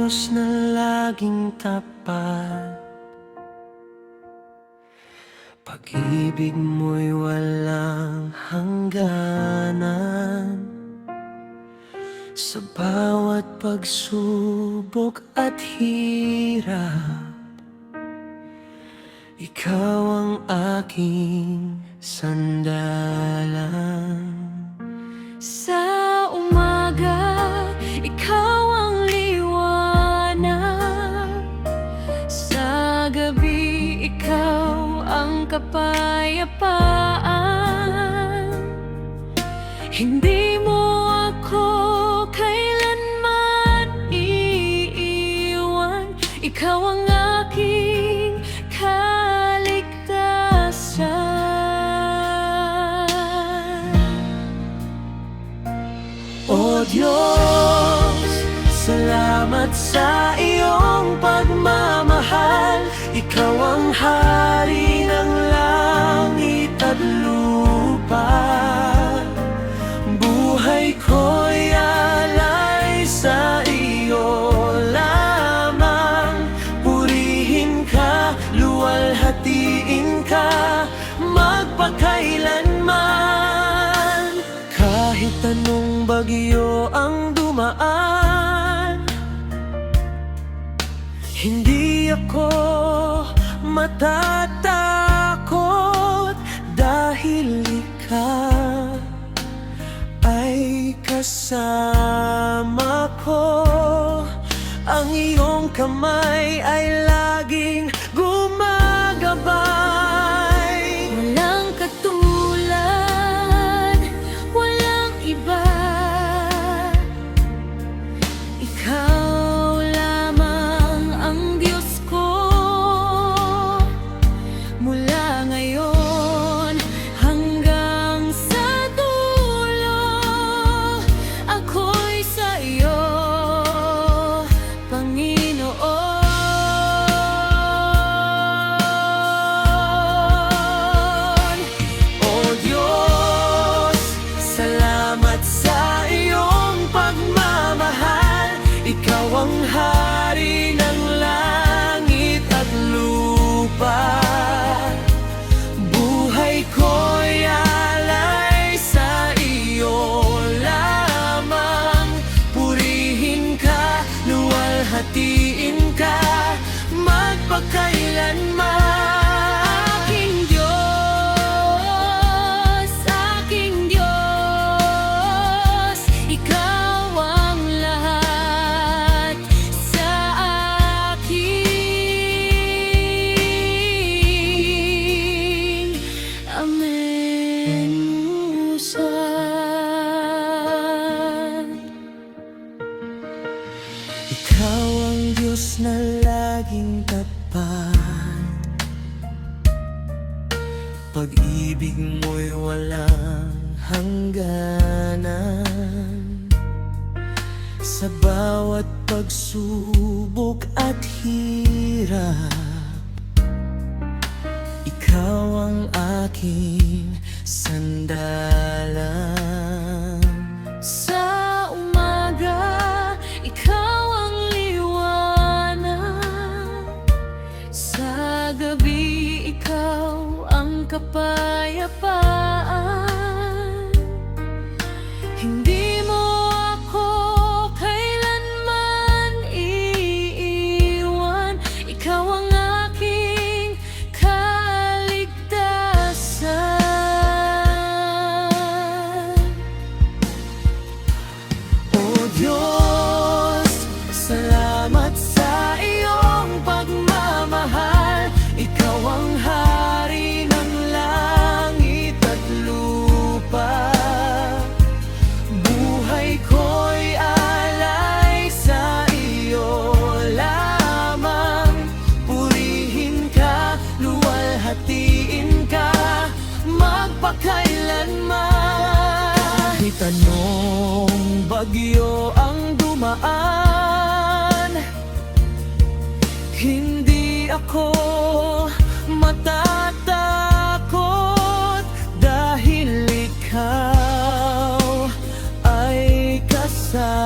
Diyos na laging tapat. Pag-ibig mo'y walang hangganan. Sa bawat pagsubok at hirap, ikaw ang aking sandalan. Sa umaga, ikaw ang liwanag. Sa gabi, ikaw ang kapayapaan. Hindi mo ako kailanman iiwan. Ikaw ang aking kaligtasan. O Diyos, salamat sa iyong pagmamahal. Ikaw ang hari ng langit at lupa. Buhay ko'y alay sa iyo lamang. Purihin ka, luwalhatiin ka, magpakailanman. Kahit anong bagyo ang dumaan, hindi ako matatakot, dahil ikaw ay kasama ko. Ang iyong kamay ay laging gumagabay. Walang katulad, walang iba. Ikaw lamang ang Diyos ko. Mula ngayon hanggang sa dulo, ako'y sa iyo, Panginoon. O Diyos, salamat sa iyong pagmamahal. Ikaw ang hari ng langit at lupa. Buhay ko'y alay sa iyo lamang. Purihin ka, luwalhatiin ka, magpakailanman. Aking Diyos, ikaw ang lahat sa akin. Amen. Ikaw ang Diyos na laging tapat. Pag-ibig mo'y walang hangganan. Sa bawat pagsubok at hirap, ikaw ang aking sandalan. Sa umaga, ikaw ang liwanag. Sa gabi, ikaw ang kapayapaan. Hindi mo ako kailanman iiwan. Ikaw ang aking kaligtasan. O Diyos, salamat sa iyong pagmamahal. Ikaw ang hari ng langit at lupa. Buhay ko'y alay sa iyo lamang. Purihin ka, luwalhatiin ka, magpakailanman. Kahit anong bagyo ang dumaan, hindi ako matatakot, dahil ikaw ay kasama